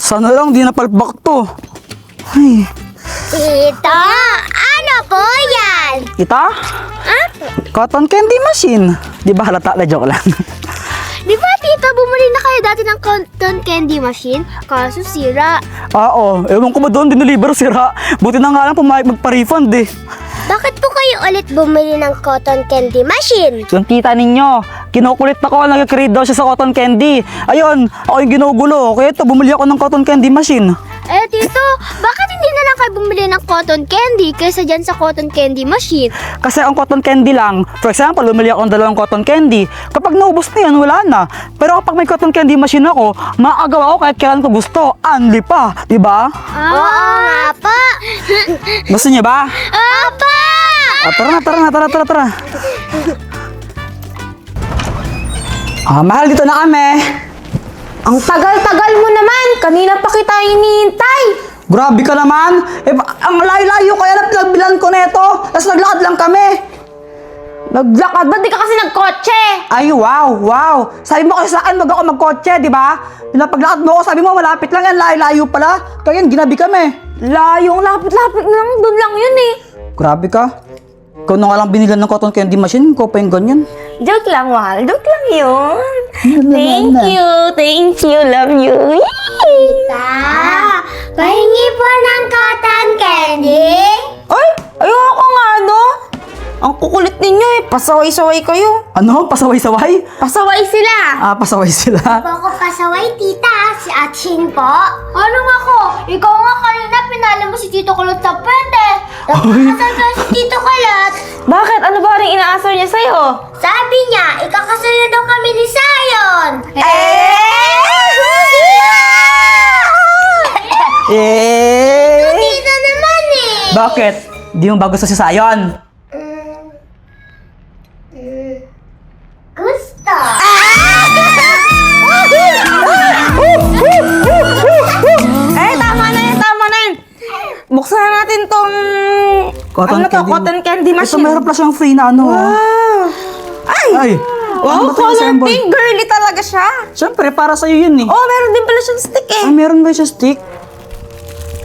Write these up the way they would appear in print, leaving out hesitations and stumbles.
Sana lang di napalpak to. Ay. Tito, ano po yan? Kita? Cotton candy machine. Di ba halata na joke lang? Di ba, Tito, bumili na kayo dati ng cotton candy machine? Kaso sira. Oo, ewan ko ba doon, dineliver sira. Buti na nga lang pumayag magpa-refund eh. Bakit po kayo ulit bumili ng cotton candy machine? Yung tita ninyo, kinukulit ako, nag-create daw siya sa cotton candy. Ayun, ako yung ginugulo, kaya ito, bumili ako ng cotton candy machine. Eh, Tito, bakit hindi na lang kayo bumili ng cotton candy kaysa dyan sa cotton candy machine? Kasi ang cotton candy lang, for example, bumili ako ng 2 cotton candy. Kapag naubos na yan, wala na. Pero kapag may cotton candy machine ako, maagaw ako kahit kailan ko gusto. Unli pa, di ba? Oo nga po. Gusto niya ba? Opo! Tara. Mahal, dito na kami. Ang tagal-tagal mo naman! Kanina pa kita hinihintay! Grabe ka naman. Ang layo-layo kaya na pinagbilan ko neto. Tapos naglakad lang kami. Naglakad? Ba't di ka kasi nagkotse? Ay, wow. Sabi mo kasi sa akin, wag ako magkotse, di ba? Pinapaglakad mo ako, sabi mo, malapit lang yan, layo-layo pala. Kaya yan, ginabi kami. Layong lapit-lapit lang, doon lang yun eh. Grabe ka. Ikaw na nga lang binilan ng cotton candy machine, ikaw pa yung ganyan. Joke lang, mahal. Joke lang yun. Thank Thank you, love you. Tita, pahingi po ng cotton candy? Ay, ayoko nga, no? Ang kukulit ninyo eh. Pasaway-saway kayo. Ano? Pasaway-saway? Pasaway sila. Pasaway sila. Ako pasaway, tita. Si Atsin po. Ano nga ko? Ikaw nga kanina pinala mo si Tito Kulot sa pwede. Tapos kasal ka si Tito Kulot. Bakit? Ano ba rin inaasar niya sa'yo? Sabi niya, ikakasal na daw kami ni Sayon. Tita naman eh. Bakit? Di mo ba gusto si Sayon? Gusto. Tama na yun. Buksan na natin tong... cotton candy Ito machine. meron pala siyang free na ano. Wow. Ay! Wow, Ano ba ito, color assemble? pink. Girly talaga siya. Siyempre, para sa'yo yun eh. Oh, meron din pala siyang stick eh. Ay, meron ba siya stick?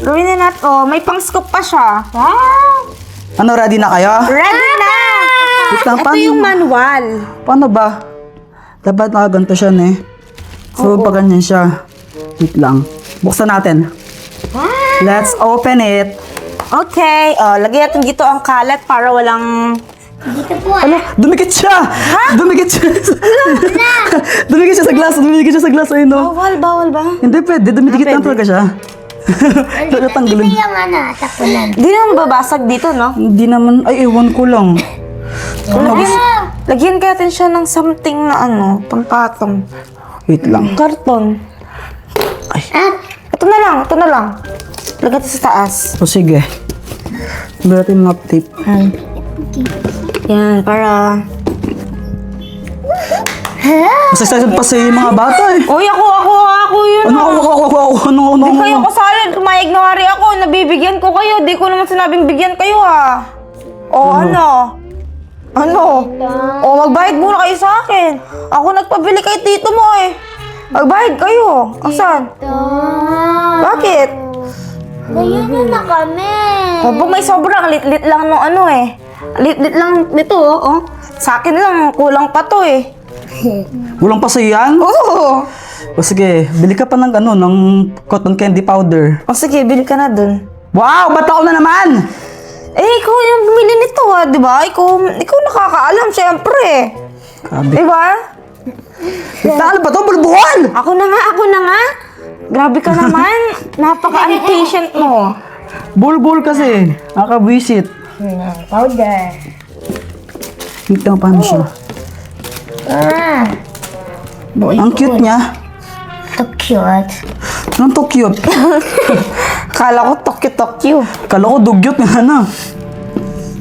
Gawin na natin. Oh, may pang scoop pa siya. Wow. Ano, ready na kayo? Ready na! Wait lang, Ito paano- yung manual. Paano ba? Dapat nakaganto siya eh. So, pag ganyan siya. Wait lang. Buksan natin. Let's open it. Okay. Oh, lagyan natin dito ang kalat para walang... Dito po. Ano? Dumikit siya! Dumikit siya! Dumikit siya sa glass! Dumikit siya sa glass! Ayun no? Bawal ba? Hindi pwede. Dumikit lang talaga siya. Dito Tatanggalin. yung tapunan. Di naman babasag dito, no? Hindi naman. Ay, ewan ko lang. Lagyan kaya natin siya ng something na pampatong. Wait lang. Karton. Ay. Ito na lang. Lagyan natin sa taas. O sige. Lagyan natin yung tape. Yan, para... Mas excited pa sa mga bata eh. Uy, ako yun. Ano? Di kayo kasali. Tumayag na nga rin ako. Nabibigyan ko kayo. Di ko naman sinabing bigyan kayo ha. O ano? O magbayad muna kayo sa akin. Ako nagpabili kay tito mo eh. Magbayad kayo. Asan? Bakit? Ngayon na kami. Pag may sobrang lit-lit lang nung Lit-lit lang nito oh. Sa akin lang, kulang pa to eh. Walang pa sa'yo yan? Oo. O sige, bili ka pa ng ng cotton candy powder. O sige, bili ka na dun. Wow! Ba't ako na naman? Ikaw yung bumili nito di ba? Ikaw nakakaalam, syempre. Grabe. Di ba? Ano ba to? Bulbuhan! Ako na nga. Grabe ka naman. Napaka-impatient mo. Bulbul kasi. Nakabwisit. Powder. Wait lang, paano siya? Ang cute niya. So cute. Anong to cute? Kala ko tokyo-tokyo. Kala ko dugyot nga na.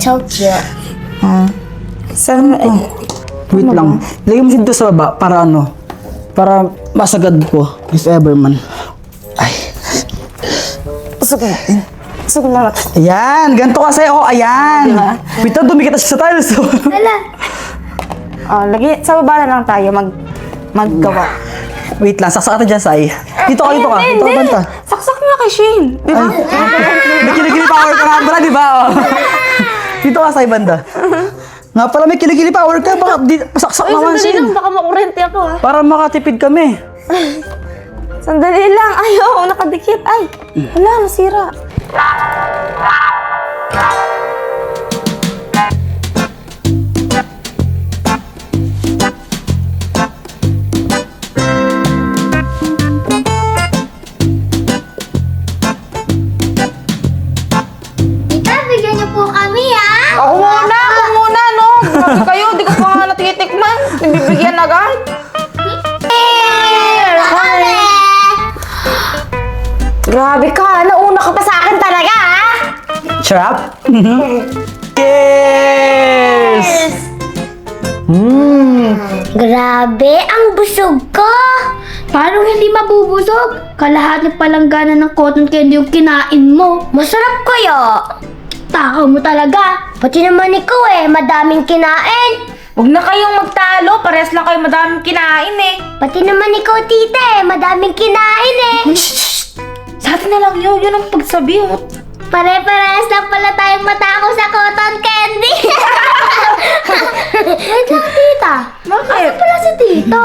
So cute. Saan mo? Wait lang. Lagay mo dito sa baba para para masagad ko. If ever man. Ay. Pasok natin. Ayan. Ganito kasi. Oh, ayan. Wait lang, dumikit na siya sa tiles. Hala. Lagi sa baba na lang tayo maggawa. Wait lang. Saksak natin dyan, Sai. Dito ka, dito ka. Dito ka, banta. Saksak nga kay Shane. Di ba? May kilikili power ka nga pala, di ba? Oh. Dito ka sa banda. Nga pala may kilikili power ka, baka pasaksak naman Sandali lang, sin. baka makurente ako ha. Para makatipid kami. Sandali lang. Ayaw, nakadikit. Ay, wala, nasira. Tita, bigyan niyo po kami, ha? Ako muna, no? Grabe kayo, di ko pa nga natitikman. Bibigyan agad. Kami! Grabe ka, nauna ka pa sa akin talaga, ha? Sarap? Yes! Grabe, ang busog ko! Parang hindi mabubusog. Kalahati palang gana ng cotton candy yung kinain mo. Masarap kaya? Takaw mo talaga. Pati naman ikaw madaming kinain. Huwag na kayong magtalo, parehas lang kayo madaming kinain eh. Pati naman ikaw, tita madaming kinain Sa atin na lang yun ang pagsabi mo. Pare-parehas lang pala tayong matakaw sa cotton candy. Wait lang, tita. Bakit? Ano pala si tito?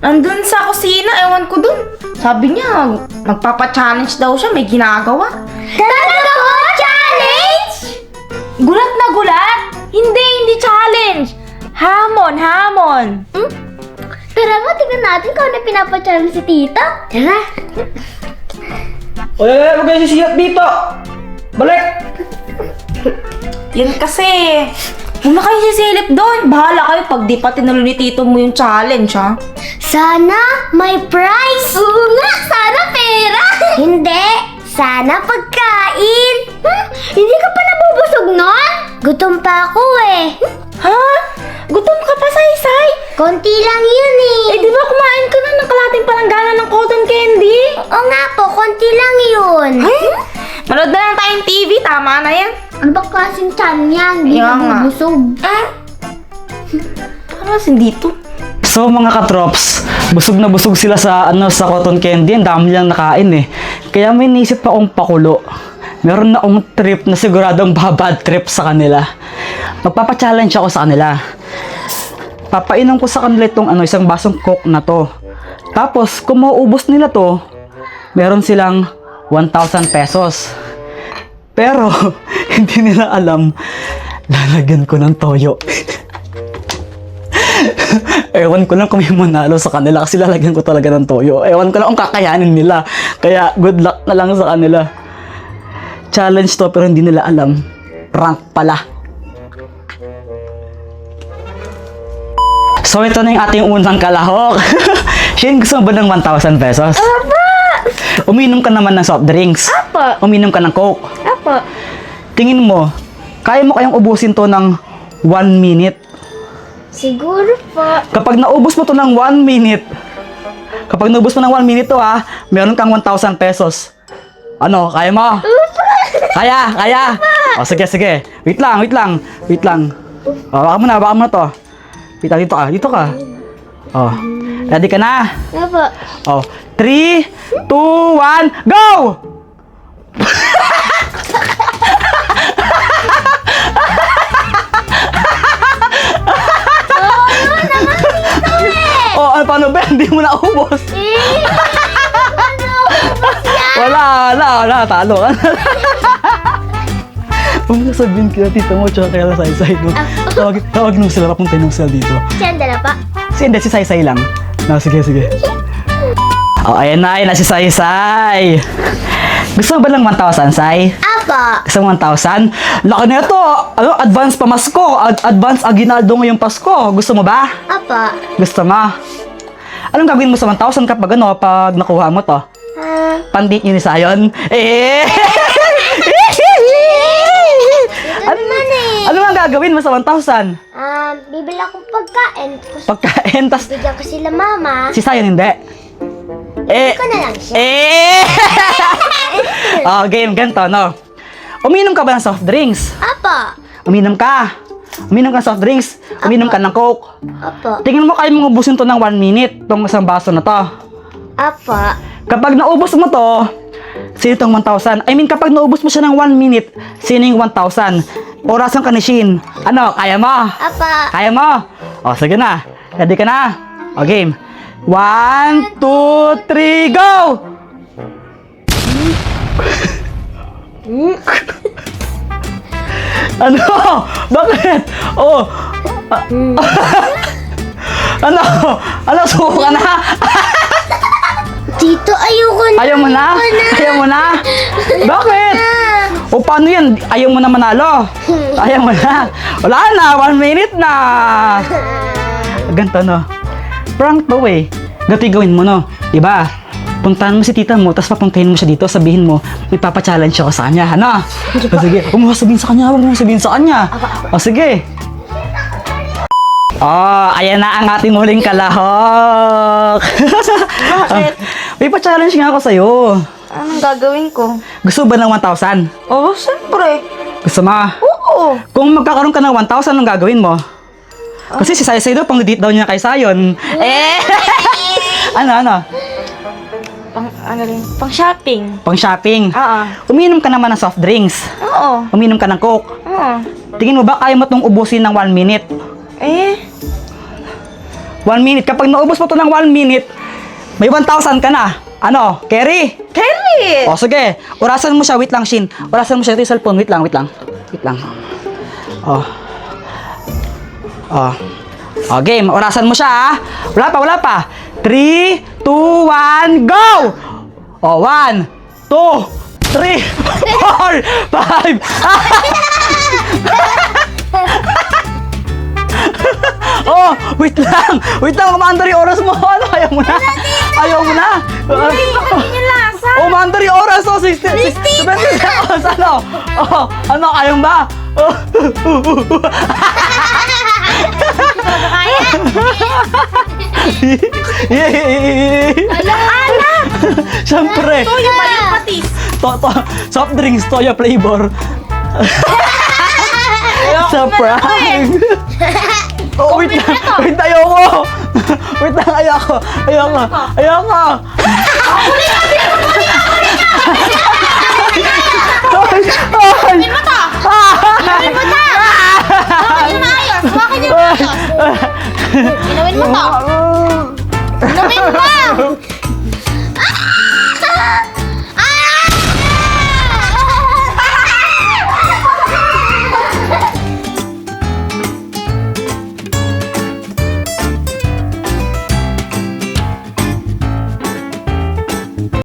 Nandun sa kusina, ewan ko dun. Sabi niya, magpapa-challenge daw siya, may ginagawa. Talaga po? Challenge? Gulat na gulat? Hindi challenge. Hamon. Tara nga, tignan natin kung ano pinapachallenge si tita. Tara. Oy, huwag kayo sisiyat dito! Balik! Yan kasi. Huwag na kayo sisilip doon. Bahala kayo pag di pa tinalo ni tito mo yung challenge, ha? Sana may prize! Oo nga, sana pera! Hindi, sana pagkain! Hindi ka pa nabubusog nun? Gutom pa ako Ha? Gutom ka pa, Saysay? Konti lang yun Eh, di ba kumain ka na ng kalating palanggana ng cotton candy? Oo nga po, konti lang yun. Manood na lang tayong TV, tama na yan. Ano ba klaseng chan yan? Hindi Kaya nga. nabubusog. Ano kasi dito? So mga katrops, busog na busog sila sa sa cotton candy, ang dami lang nakain eh. Kaya may naisip pa akong pakulo. Meron na akong trip na siguradong babad trip sa kanila. Magpapa-challenge ako sa kanila. Papainom ko sa kanila itong isang basong coke na to. Tapos kung mauubos nila to, meron silang 1,000 pesos. Pero hindi nila alam, lalagyan ko ng toyo. Ewan ko lang kung may manalo sa kanila kasi lalagyan ko talaga ng toyo. Ewan ko lang kung kakayanin nila. Kaya good luck na lang sa kanila. Challenge to pero hindi nila alam. Prank pala. So ito na yung ating unang kalahok. Shane, gusto mo ba ng 1,000 pesos? Uminom ka naman ng soft drinks. Apo. Uminom ka ng coke. Apo. Tingin mo, kaya mo kayang ubusin to ng 1 minute? Siguro po. Kapag naubos mo to ng 1 minute, to meron kang 1,000 pesos. Ano, kaya mo? Kaya. O, sige. Wait lang. O, baka mo na to. Dito ka. O, ready ka na? Apo. O, 3, 2, 1, go! O, paano ba? Hindi mo naubos. Wala, talo ka. Huwag mo sabihin kila tita mo tsaka kaya Saysay, no? Tawag mo sila, papuntayin mo sila dito. Sandala pa. Hindi, si Saysay lang. No, sige. Oh, ayan na si Saysay. Gusto mo ba ng 1,000, Say? Apo. Gusto mo 1,000? Laki na ito! Advance pamasko! Advance aginaldo ngayong Pasko! Gusto mo ba? Apo. Gusto mo? Anong gagawin mo sa 1,000 kapag pag nakuha mo to? Pandit yun ni Sayon? Ano nga gagawin mo sa 1,000? Bibili akong pagkain. Pagkain, tas Bigyan ko sila mama. si Sayon hindi. Ko na lang siya. Oh, game, ganito, no? Uminom ka ba ng soft drinks? Apo. Uminom ka ng soft drinks. Uminom ka ng coke. Apo. Tingin mo kaya mong ubusin to ng 1 minute, tong isang baso na to. Apo. Kapag naubos mo to, sino itong 1,000? I mean, kapag naubos mo siya ng 1 minute, sino yung 1,000? Orasan ka ni Shin. Ano, kaya mo? Apa. Kaya mo? O, sige na. Ready ka na? O, game. 1, 2, 3, go! Ano? Bakit? Oh. Ano? Ano? Suko ka na? Tito, ayoko na. Ayaw mo na? Ayaw mo na? Bakit? O paano yan? Ayaw mo na manalo? Ayaw mo na? Wala na, 1 minute na. Ganto no? Prank to eh. Ganto yung gawin mo no? Diba? Puntahan mo si tita mo, tapos papuntahin mo siya dito, sabihin mo, may papachallenge ako sa kanya, ano? O sige, huwag mo sabihin sa kanya, huwag mo sabihin sa kanya. O sige. Oh, ayan na ang ating huling kalahok. Bakit? May pa-challenge nga ako sa'yo. Anong gagawin ko? Gusto ba ng 1,000? Oo, siyempre. Gusto mo? Oo. Kung magkakaroon ka ng 1,000, anong gagawin mo? Kasi si Sayo daw, pang-date daw niya kay Sayon. Ano? Pang shopping. Pang shopping. Oo. Uminom ka naman ng soft drinks. Oo. Uminom ka ng Coke. Oo. Tingin mo ba kaya mo itong ubusin ng 1 minute? Eh? 1 minute. Kapag naubos mo ito ng 1 minute, may 1,000 ka na. Ano? Carry? Kelly! O sige, orasan mo siya. Wait lang, Shin. Orasan mo siya ito yung cellphone. Wait lang. Wait lang. O, game. Orasan mo siya, ha? Wala pa. 3, 2, 1, go! O, 1, 2, 3, 4, 5. Oh, wait lang. Umandar yung oras mo. Ano, ayaw mo na? Hindi lasa. Oh, umandar yung oras. Oh, 60 seconds. Ano, ayaw ba? Oh. Siyempre. Toyo ba yung patis? Soft drinks, toyo flavor. Sa prank. Oh, wait lang. Ayoko. Ayoko. Inumin mo to! Inumin mo to! Inumin mo to!